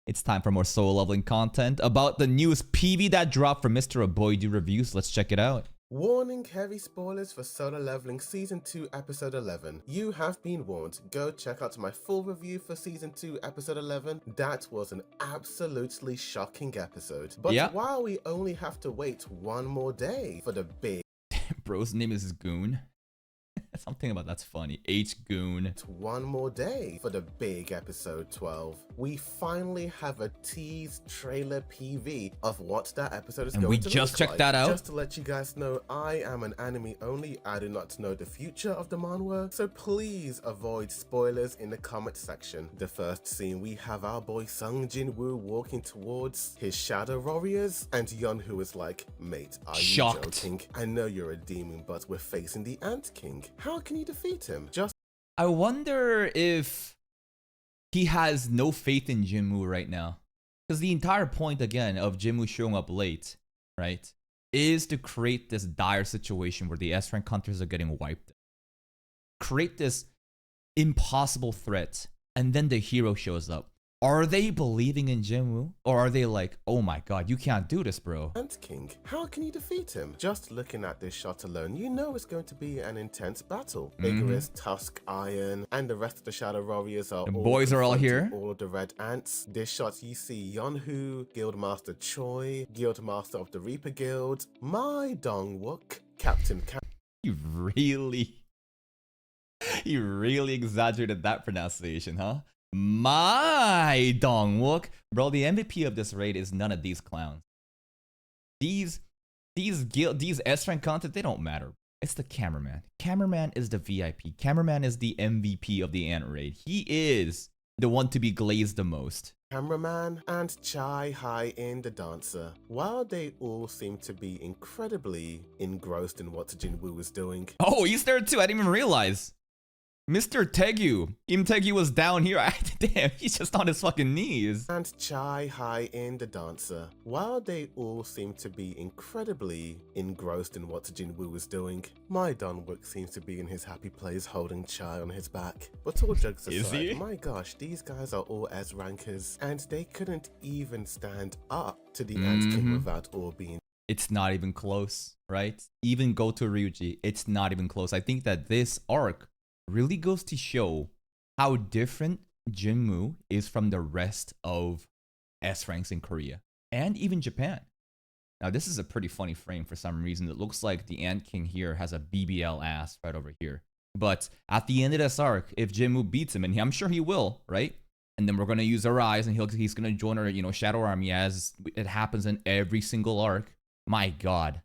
It's time for more solo leveling content about the newest PV that dropped from Mr. Boydude Reviews. Let's check it out. Warning, heavy spoilers for Solo Leveling Season 2 Episode 11. You have been warned. Go check out my full review for Season 2 Episode 11. That was an absolutely shocking episode. But Yeah. while we only have to wait one more day for the big Bro's name is Goon. Something about that's funny. H Goon. one more day for the big episode 12. We finally have a teased trailer PV of what that episode is And going we to just look checked like. that out. Just to let you guys know, I am an anime only. I do not know the future of the manhwa, so please avoid spoilers in the comment section. The first scene, we have our boy Sung JINWOO walking towards his shadow warriors, and Yeonwoo is like, mate, are you Shocked. joking? I know you're a demon, but we're facing the Ant King. How can you defeat him? Just I wonder if he has no faith in JINWOO right now. Because the entire point, again, of JINWOO showing up late, right, is to create this dire situation where the S-rank hunters are getting wiped. Create this impossible threat, and then the hero shows up. Are they believing in JINWOO? Or are they like, oh my god, you can't do this, bro? Ant King, how can you defeat him? Just looking at this shot alone, you know it's going to be an intense battle. Icarus, Tusk, Iron, and the rest of the Shadow Warriors are The boys are all here. All of the red ants. This shot you see Yeonwoo, Guildmaster Choi, Guildmaster of the Reaper Guild, my Dongwook, Captain You really exaggerated that pronunciation, huh? My Dongwook. Bro, the MVP of this raid is none of these clowns. These S-rank content, they don't matter. It's the cameraman. Cameraman is the VIP. Cameraman is the MVP of the Ant raid. He is the one to be glazed the most. Cameraman, and Chai Hai in the dancer. While they all seem to be incredibly engrossed in what JINWOO is doing. Oh, he's there too. I didn't even realize. Mr. Taegu. Im Taegu was down here. Damn, he's just on his fucking knees. And Chai Hai in the dancer. While they all seem to be incredibly engrossed in what JINWOO is doing, my Dongwook seems to be in his happy place holding Chai on his back. But all jokes aside, Is he? my gosh, these guys are all S-rankers, and they couldn't even stand up to the Ant King without all being. It's not even close, right? Even go to Ryuji, it's not even close. I think that this arc really goes to show how different JINWOO is from the rest of S-ranks in Korea and even Japan. Now, this is a pretty funny frame for some reason. It looks like the Ant King here has a BBL ass right over here. But at the end of this arc, if JINWOO beats him, and I'm sure he will, right? And then we're going to use our eyes, and he's going to join our, Shadow Army, as it happens in every single arc. My god.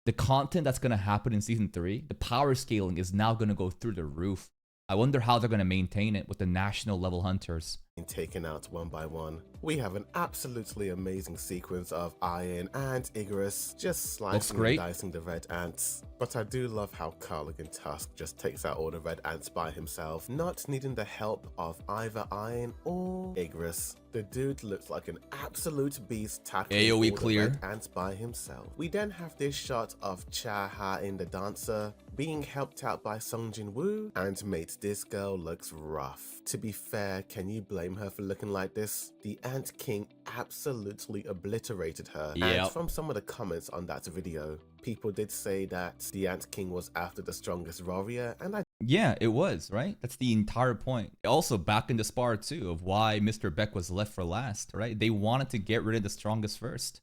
The content that's going to happen in Season 3, the power scaling is now going to go through the roof. I wonder how they're going to maintain it with the national level hunters. Taken out one by one. We have an absolutely amazing sequence of Iron and Icarus just slicing and dicing the red ants. But I do love how Carligan Tusk just takes out all the red ants by himself, not needing the help of either Iron or Icarus. The dude looks like an absolute beast tackling AoE all clear. the red ants by himself. We then have this shot of Cha Ha in the dancer being helped out by Sung JINWOO, and mate, this girl looks rough. To be fair, can you blame her for looking like this? The Ant King absolutely obliterated her. And from some of the comments on that video, people did say that the Ant King was after the strongest warrior, and Yeah, it was, right? That's the entire point. Also, back in the spar too, of why Mr. Beck was left for last, right? They wanted to get rid of the strongest first.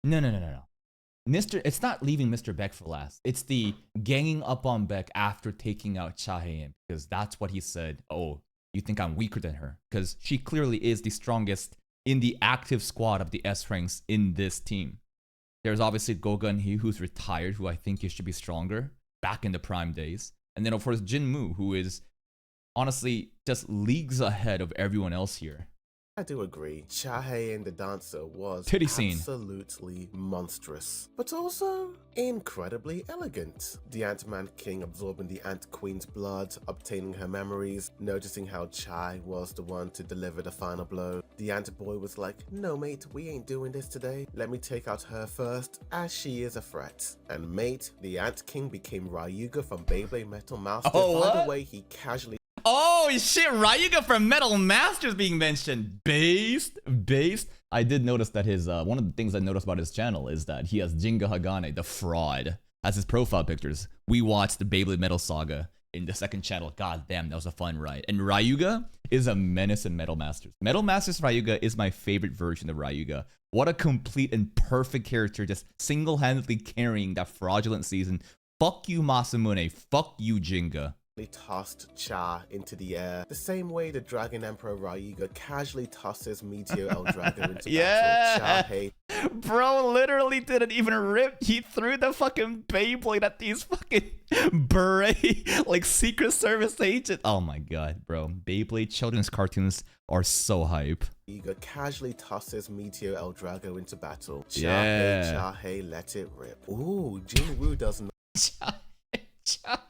No. It's not leaving Mr. Beck for last. It's the ganging up on Beck after taking out Chahae, because that's what he said. Oh, you think I'm weaker than her? Because she clearly is the strongest in the active squad of the S-ranks in this team. There's obviously Goga and he who's retired, who I think he should be stronger back in the prime days. And then of course JINWOO, who is honestly just leagues ahead of everyone else here. I do agree. Chahae in the dancer was Titty scene. Absolutely monstrous, but also incredibly elegant. The Ant-Man King absorbing the Ant Queen's blood, obtaining her memories, noticing how Chai was the one to deliver the final blow. The Ant Boy was like, no mate, we ain't doing this today. Let me take out her first, as she is a threat. And mate, the Ant King became Ryuga from Beyblade Metal Master. Oh, By what? the way, he casually Oh, shit, Ryuga from Metal Masters being mentioned. Based. I did notice that his one of the things I noticed about his channel is that he has Jinga Hagane, the fraud, as his profile pictures. We watched the Beyblade Metal Saga in the second channel. God damn, that was a fun ride. And Ryuga is a menace in Metal Masters. Metal Masters Ryuga is my favorite version of Ryuga. What a complete and perfect character, just single-handedly carrying that fraudulent season. Fuck you, Masamune. Fuck you, Jinga. Tossed Cha into the air, the same way the Dragon Emperor Ryuga casually tosses Meteor El Drago into battle. Cha Bro literally didn't even rip. He threw the fucking Beyblade at these fucking beret, like Secret Service agent. Oh my god, bro. Beyblade children's cartoons are so hype. Ryuga casually tosses Meteor El Drago into battle. Yeah. Cha let it rip. Ooh, JINWOO does not. Cha.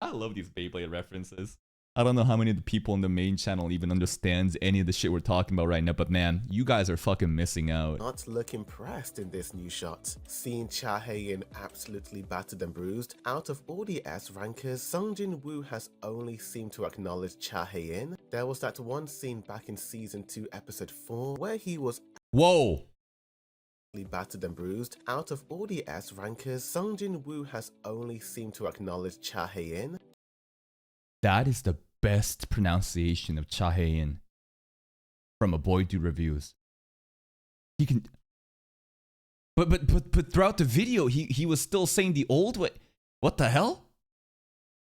I love these Beyblade references. I don't know how many of the people on the main channel even understands any of the shit we're talking about right now, but man, you guys are fucking missing out. Not look impressed in this new shot. Seeing Cha Hae-in absolutely battered and bruised, out of all the S rankers, Sung Jin-woo has only seemed to acknowledge Cha Hae-in. There was that one scene back in season 2 episode 4 where he was battered and bruised. Out of all the S rankers, Sung Jin-woo has only seemed to acknowledge Cha Hae-in. That is the best pronunciation of Cha Hae-in from a Boydude reviews. He can, but throughout the video, he was still saying the old way. What the hell?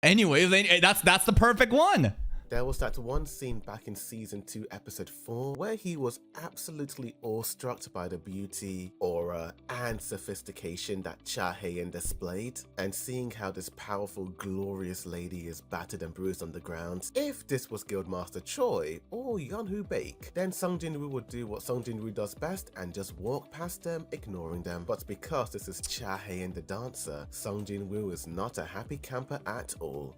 Anyway, that's the perfect one. There was that one scene back in season 2 episode 4 where he was absolutely awestruck by the beauty, aura, and sophistication that Cha Hae-in displayed, and seeing how this powerful, glorious lady is battered and bruised on the ground. If this was Guildmaster Choi or Yeonwoo Baek, then Sung Jin-woo would do what Sung Jin-woo does best and just walk past them, ignoring them. But because this is Cha Hae-in the dancer, Sung Jin-woo is not a happy camper at all.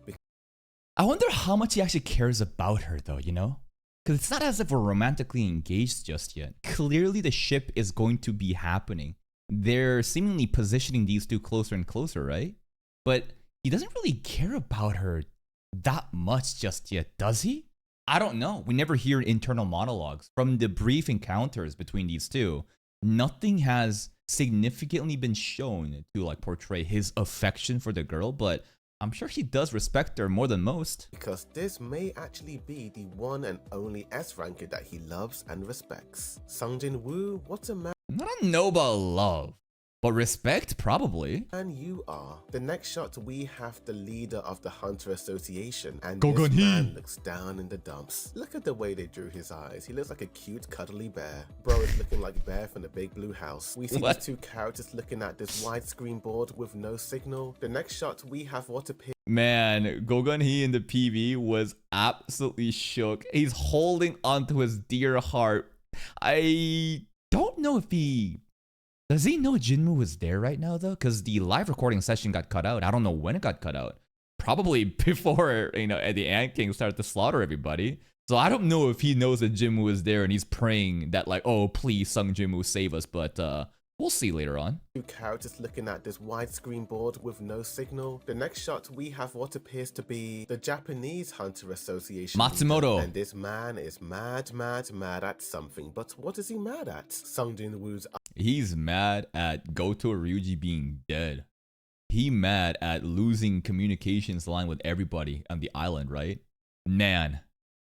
I wonder how much he actually cares about her though, you know? Because it's not as if we're romantically engaged just yet. Clearly the ship is going to be happening. They're seemingly positioning these two closer and closer, right? But he doesn't really care about her that much just yet, does he? I don't know. We never hear internal monologues. From the brief encounters between these two, nothing has significantly been shown to like portray his affection for the girl, but I'm sure he does respect her more than most. Because this may actually be the one and only S ranker that he loves and respects. Sung Jin-woo, what a man. I don't know about love, but respect, probably. And you are. The next shot, we have the leader of the Hunter Association, and Go this Gun-hee man looks down in the dumps. Look at the way they drew his eyes. He looks like a cute, cuddly bear. Bro is looking like Bear from the Big Blue House. We see these two characters looking at this widescreen board with no signal. The next shot, we have what appears. Man, Go Gun-hee in the PV was absolutely shook. He's holding onto his dear heart. I don't know if he... Does he know JINWOO was there right now, though? Because the live recording session got cut out. I don't know when it got cut out. Probably before, you know, the Ant King started to slaughter everybody. So I don't know if he knows that JINWOO is there and he's praying that, like, oh, please, Sung Jin-woo, save us. But we'll see later on. Two characters looking at this widescreen board with no signal. The next shot, we have what appears to be the Japanese Hunter Association Matsumoto. leader, and this man is mad at something. But what is he mad at? Sung Jin-woo's... He's mad at Goto Ryuji being dead. He mad at losing communications line with everybody on the island, right? Man,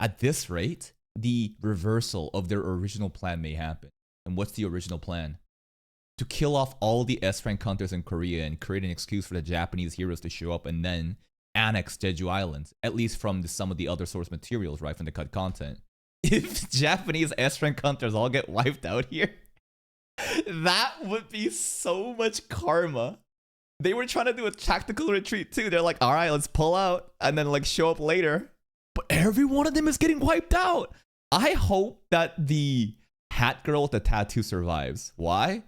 at this rate, the reversal of their original plan may happen. And what's the original plan? To kill off all the S-rank hunters in Korea and create an excuse for the Japanese heroes to show up and then annex Jeju Island, at least from some of the other source materials, right, from the cut content. If Japanese S-rank hunters all get wiped out here, that would be so much karma. They were trying to do a tactical retreat too. They're like, all right, let's pull out and then like show up later. But every one of them is getting wiped out. I hope that the hat girl with the tattoo survives. Why?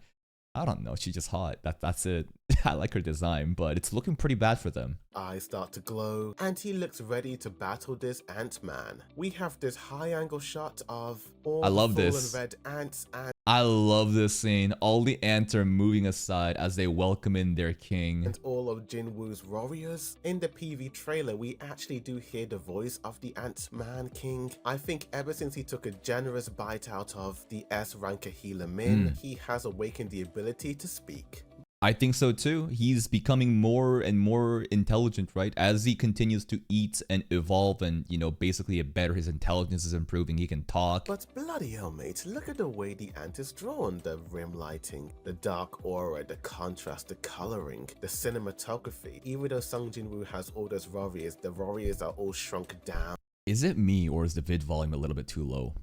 I don't know. She's just hot. That's it. I like her design, but it's looking pretty bad for them. Eyes start to glow, and he looks ready to battle this Ant-Man. We have this high-angle shot of all I the love fallen this. red ants and I love this scene. All the ants are moving aside as they welcome in their king. all of JINWOO's warriors. In the PV trailer, we actually do hear the voice of the Ant-Man King. I think ever since he took a generous bite out of the S-ranker healer Min, he has awakened the ability to speak. I think so too. He's becoming more and more intelligent, right? As he continues to eat and evolve and, you know, basically better, his intelligence is improving. He can talk. But bloody hell, mate, look at the way the ant is drawn. The rim lighting, the dark aura, the contrast, the coloring, the cinematography. Even though Sung Jin-woo has all those warriors, the warriors are all shrunk down. Is it me or is the vid volume a little bit too low?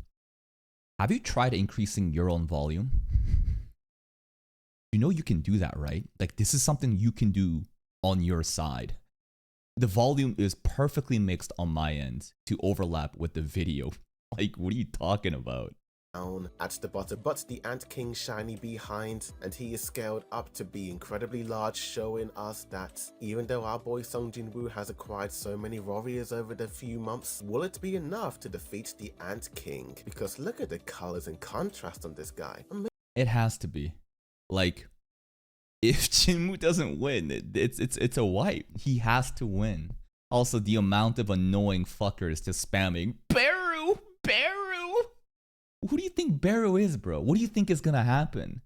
Have you tried increasing your own volume? You know you can do that, right? Like, this is something you can do on your side. The volume is perfectly mixed on my end to overlap with the video. Like, what are you talking about? At the bottom, but the Ant King shiny behind, and he is scaled up to be incredibly large, showing us that even though our boy Sung Jin-woo has acquired so many warriors over the few months, will it be enough to defeat the Ant King? Because look at the colors and contrast on this guy. It has to be. Like, if JINWOO doesn't win, it's a wipe. He has to win. Also, the amount of annoying fuckers just spamming Baru, Baru. Who do you think Baru is, bro? What do you think is gonna happen?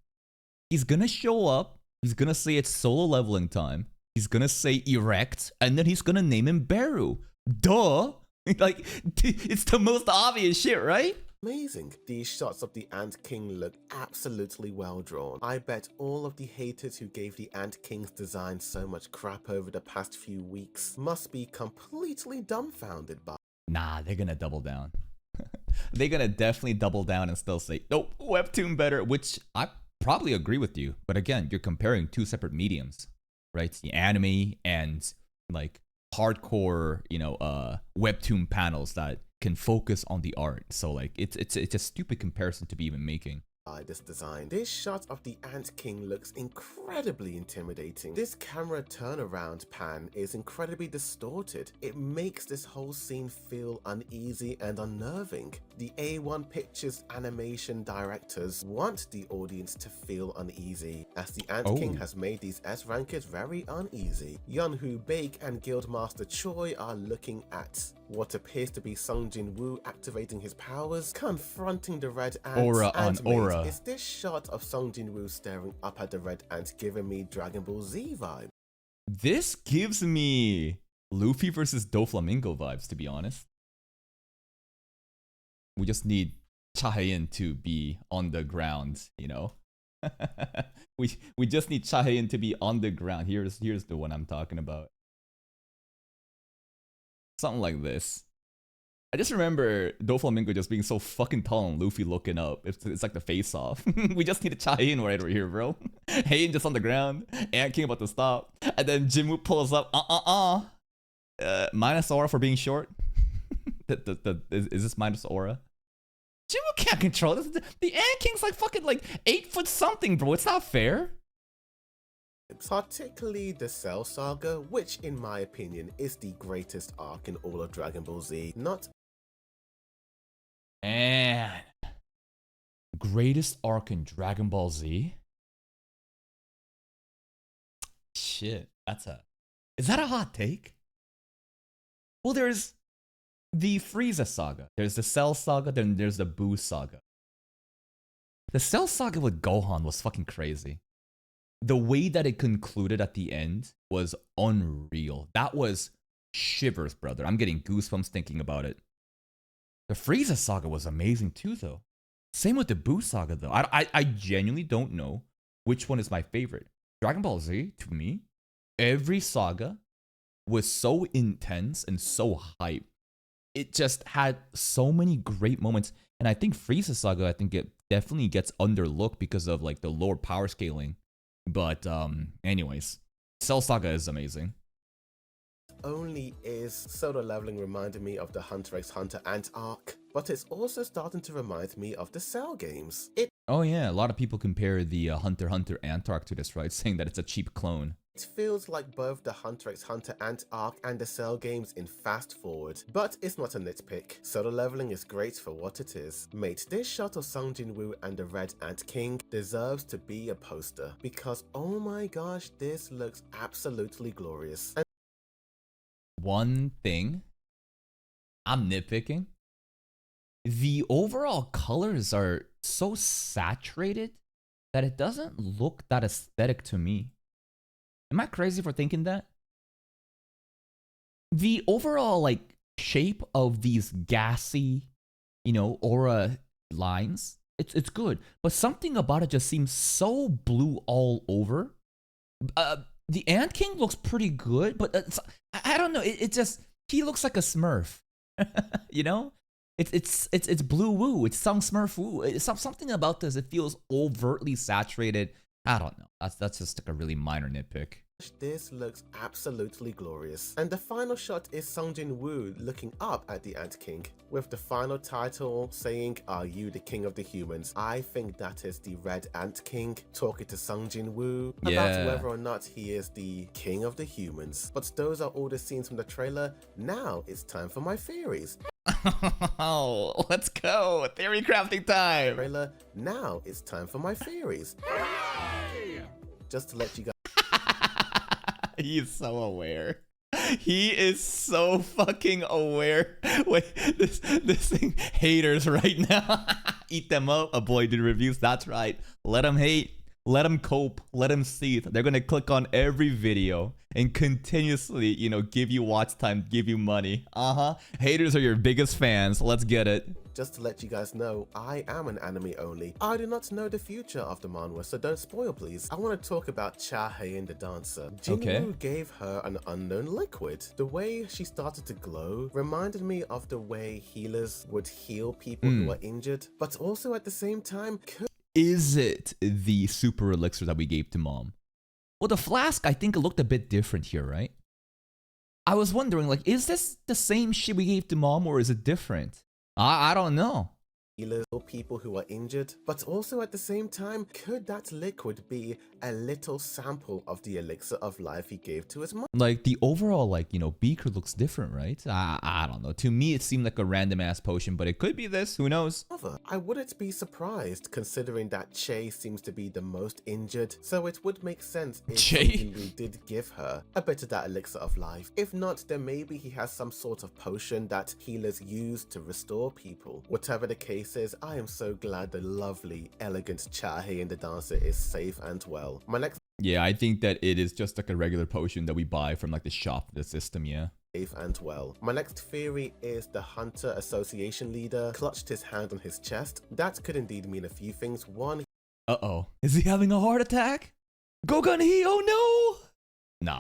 He's gonna show up. He's gonna say it's solo leveling time. He's gonna say erect, and then he's gonna name him Baru. Duh. Like, it's the most obvious shit, right? Amazing. These shots of the Ant King look absolutely well drawn. I bet all of the haters who gave the Ant King's design so much crap over the past few weeks must be completely dumbfounded by. Nah, they're gonna double down. They're gonna definitely double down and still say, nope, webtoon better, which I probably agree with you. But again, you're comparing two separate mediums, right? The anime and like hardcore, you know, webtoon panels that can focus on the art. So like it's a stupid comparison to be even making. This design. This shot of the Ant King looks incredibly intimidating. This camera turnaround pan is incredibly distorted. It makes this whole scene feel uneasy and unnerving. The A1 Pictures animation directors want the audience to feel uneasy, as the Ant King has made these S-rankers very uneasy. Yeonwoo Baek and Guildmaster Choi are looking at what appears to be Sung Jin-woo activating his powers, confronting the red ant. Aura on aura. Is this shot of Sung Jin-woo staring up at the red ant giving me Dragon Ball Z vibe? This gives me Luffy versus Doflamingo vibes, to be honest. We just need Chahaein to be on the ground, you know? we just need Chahaein to be on the ground. Here's the one I'm talking about. Something like this. I just remember Doflamingo just being so fucking tall and Luffy looking up. It's like the face off. We just need a Chahaein right over here, bro. Hain just on the ground. Ant King about to stop. And then Jinwoo pulls up. Minus aura for being short. Is this minus aura? Jinwoo can't control this. The Ant King's like fucking like 8 foot something, bro. It's not fair. Particularly the Cell Saga, which in my opinion is the greatest arc in all of Dragon Ball Z. Man. Greatest arc in Dragon Ball Z? Shit, is that a hot take? Well, there's the Frieza saga, there's the Cell saga, then there's the Buu saga. The Cell saga with Gohan was fucking crazy. The way that it concluded at the end was unreal. That was shivers, brother. I'm getting goosebumps thinking about it. The Frieza saga was amazing too, though. Same with the Buu saga, though. I genuinely don't know which one is my favorite. Dragon Ball Z, to me, every saga was so intense and so hype. It just had so many great moments. And I think Frieza saga, it definitely gets underlooked because of like the lower power scaling. But anyways, Cell Saga is amazing. Only is solo leveling reminded me of the Hunter x Hunter Ant arc, but it's also starting to remind me of the Cell games. Oh yeah, a lot of people compare the Hunter x Hunter Ant arc to this, right? Saying that it's a cheap clone. It feels like both the Hunter x Hunter Ant arc and the Cell games in fast forward, but it's not a nitpick. Solo leveling is great for what it is. Mate, this shot of Sung Jin-woo and the Red Ant King deserves to be a poster, because oh my gosh, this looks absolutely glorious. And One thing I'm nitpicking, the overall colors are so saturated that it doesn't look that aesthetic to me. Am I crazy for thinking that? The overall like shape of these gassy, aura lines, it's good, but something about it just seems so blue all over. The Ant King looks pretty good, but I don't know. It just, he looks like a Smurf, you know. It's blue woo. It's some Smurf woo. It's something about this. It feels overtly saturated. I don't know. That's just like a really minor nitpick. This looks absolutely glorious. And the final shot is Sung Jin-woo looking up at the Ant King, with the final title saying, "Are you the king of the humans?" I think that is the Red Ant King talking to Sung Jin-woo about whether or not he is the king of the humans. But those are all the scenes from the trailer. Now it's time for my theories. Oh, let's go. Theory crafting time. Trailer. Now it's time for my theories. Just to let you guys. He's so aware. He is so fucking aware. Wait, this thing, haters right now. Eat them up. A Boydude reviews. That's right. Let them hate. Let them cope. Let them see. They're gonna click on every video and continuously, give you watch time, give you money. Haters are your biggest fans. Let's get it. Just to let you guys know, I am an anime only. I do not know the future of the manhwa, so don't spoil please. I want to talk about Cha-hae the dancer. JINWOO gave her an unknown liquid. The way she started to glow reminded me of the way healers would heal people who are injured, but also at the same time, is it the super elixir that we gave to mom? Well, the flask, I think it looked a bit different here, right? I was wondering, like, is this the same shit we gave to mom or is it different? I don't know. Healers or people who are injured, but also at the same time, could that liquid be a little sample of the elixir of life he gave to his mom? Like the overall, beaker looks different, right? I don't know. To me, it seemed like a random ass potion, but it could be this. Who knows? I wouldn't be surprised considering that Che seems to be the most injured, so it would make sense if Jinwoo did give her a bit of that elixir of life. If not, then maybe he has some sort of potion that healers use to restore people. Whatever the case is, I am so glad the lovely, elegant Cha-hae the dancer is safe and well. Yeah, I think that it is just like a regular potion that we buy from like the shop, the system, yeah. Safe and well. My next theory is the Hunter Association leader clutched his hand on his chest. That could indeed mean a few things. One, is he having a heart attack? Gogun-hee, oh no!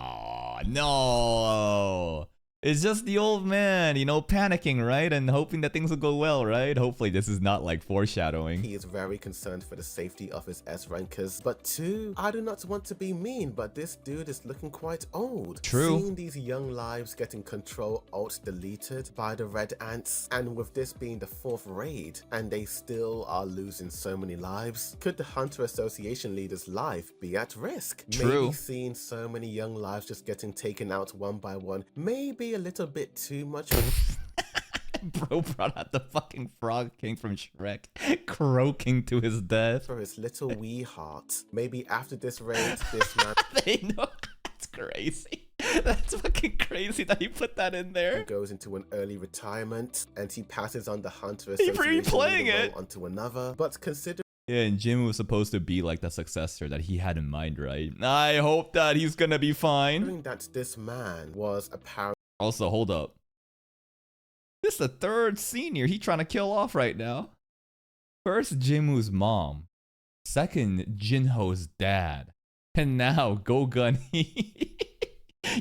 No. It's just the old man, panicking, right? And hoping that things will go well, right? Hopefully this is not like foreshadowing. He is very concerned for the safety of his S-rankers. But two, I do not want to be mean, but this dude is looking quite old. True. Seeing these young lives getting Control-Alt-deleted by the Red Ants, and with this being the 4th raid, and they still are losing so many lives, could the Hunter Association leader's life be at risk? True. Maybe seeing so many young lives just getting taken out one by one, maybe a little bit too much. Bro brought out the fucking Frog King from Shrek, croaking to his death. For his little wee heart. Maybe after this raid, this man... They know. That's crazy. That's fucking crazy that he put that in there. He goes into an early retirement, and he passes on the Hunter Association replaying onto another. But consider... Yeah, and Jim was supposed to be like the successor that he had in mind, right? I hope that he's gonna be fine. That this man was apparently... Also, hold up. This is the 3rd senior he trying to kill off right now. First, Jinwoo's mom. Second, Jinho's dad. And now, Gogun-hee.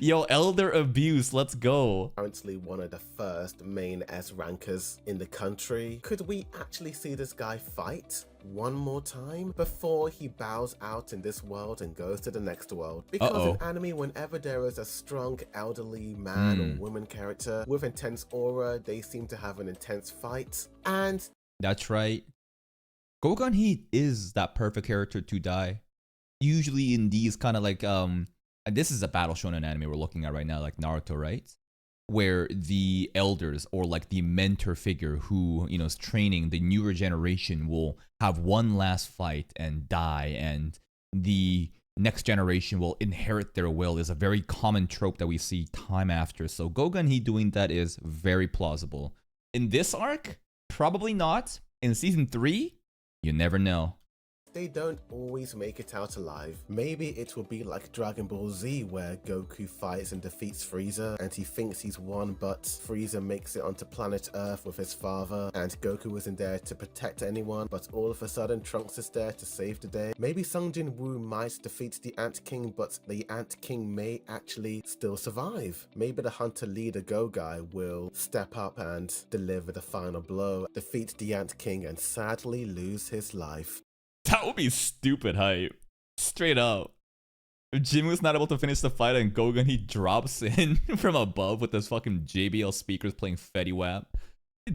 Yo, elder abuse, let's go. Apparently one of the first main S-rankers in the country. Could we actually see this guy fight one more time before he bows out in this world and goes to the next world? Because in anime, whenever there is a strong elderly man or woman character with intense aura, they seem to have an intense fight. And that's right. Gogan Heat is that perfect character to die. Usually in these kind of like and this is a battle shonen anime we're looking at right now, like Naruto, right? Where the elders or like the mentor figure who, you know, is training the newer generation will have one last fight and die, and the next generation will inherit their will is a very common trope that we see time after. So Gogan Heat doing that is very plausible. In this arc, probably not. In season 3, you never know. They don't always make it out alive. Maybe it will be like Dragon Ball Z, where Goku fights and defeats Frieza and he thinks he's won, but Frieza makes it onto planet Earth with his father and Goku isn't there to protect anyone, but all of a sudden Trunks is there to save the day. Maybe Sung Jin-woo might defeat the Ant King, but the Ant King may actually still survive. Maybe the hunter leader Go Guy will step up and deliver the final blow, defeat the Ant King and sadly lose his life. That would be stupid hype. Straight up. If JINWOO's not able to finish the fight and Gogan, he drops in from above with his fucking JBL speakers playing Fetty Wap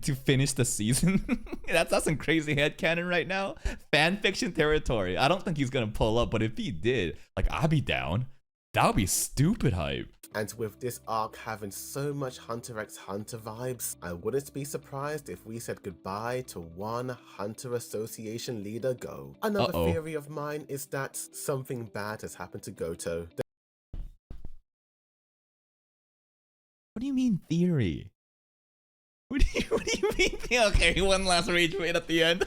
to finish the season. That's some crazy headcanon right now. Fanfiction territory. I don't think he's gonna pull up, but if he did, like, I'd be down. That would be stupid hype. And with this arc having so much Hunter x Hunter vibes, I wouldn't be surprised if we said goodbye to one Hunter Association leader Go. Another theory of mine is that something bad has happened to Goto. What do you mean theory? What do you mean? Okay, one last rage bait at the end.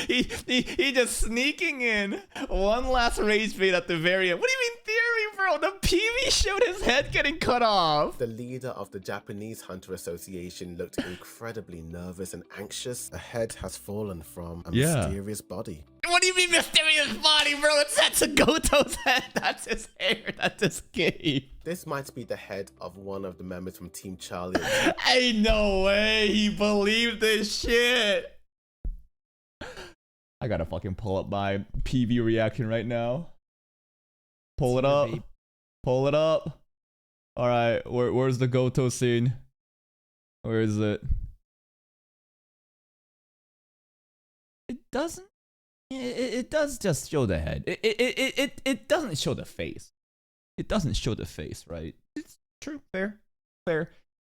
he just sneaking in. One last rage bait at the very end. What do you mean theory, bro? The PV showed his head getting cut off. The leader of the Japanese Hunter Association looked incredibly nervous and anxious. A head has fallen from a mysterious body. What do you mean mysterious body, bro? That's a Goto's head. That's his hair. That's his cape. This might be the head of one of the members from Team Charlie. Ain't no way he believed this shit. I gotta fucking pull up my PV reaction right now. Pull it up. Pull it up. Alright, where's the Goto scene? Where is it? It doesn't. It does just show the head. It doesn't show the face. It doesn't show the face, right? It's true, fair.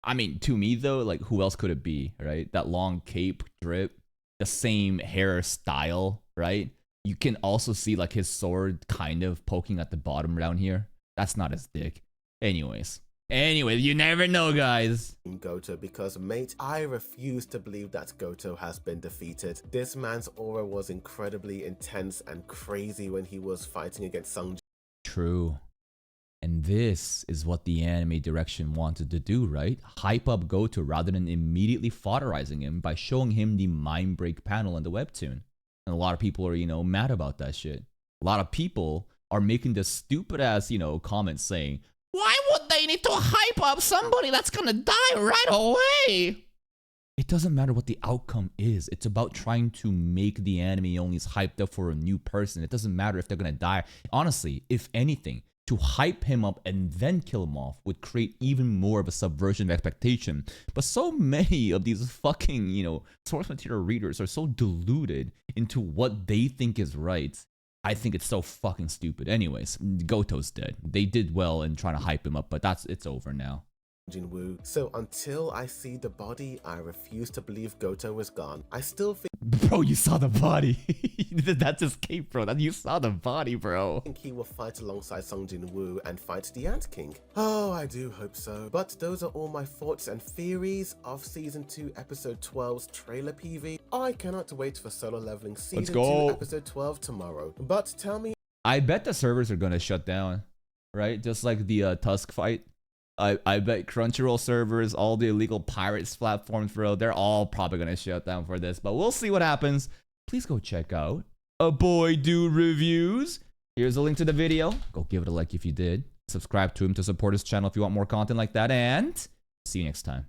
I mean, to me though, like, who else could it be, right? That long cape drip, the same hairstyle, right? You can also see like his sword kind of poking at the bottom down here. That's not his dick. Anyways, you never know, guys. Goto, because mate, I refuse to believe that Goto has been defeated. This man's aura was incredibly intense and crazy when he was fighting against Sung. True. And this is what the anime direction wanted to do, right? Hype up Goto rather than immediately fodderizing him by showing him the mind break panel in the webtoon. And a lot of people are, you know, mad about that shit. A lot of people are making this stupid ass, you know, comments saying, why would they need to hype up somebody that's gonna die right away? It doesn't matter what the outcome is. It's about trying to make the anime only hyped up for a new person. It doesn't matter if they're gonna die. Honestly, if anything, to hype him up and then kill him off would create even more of a subversion of expectation. But so many of these fucking, you know, source material readers are so deluded into what they think is right. I think it's so fucking stupid. Anyways, Goto's dead. They did well in trying to hype him up, but it's over now. JINWOO. So until I see the body, I refuse to believe Goto is gone. I still think... Bro, you saw the body. That's his cape, bro. You saw the body, bro. I think he will fight alongside Sung Jin-woo and fight the Ant King. Oh, I do hope so. But those are all my thoughts and theories of Season 2 Episode 12's trailer PV. I cannot wait for Solo Leveling Season 2 Episode 12 tomorrow. But tell me... I bet the servers are gonna shut down, right? Just like the Tusk fight. I bet Crunchyroll servers, all the illegal pirates platforms, bro, they're all probably gonna shut down for this. But we'll see what happens. Please go check out a Boydude reviews. Here's a link to the video. Go give it a like if you did. Subscribe to him to support his channel if you want more content like that. And see you next time.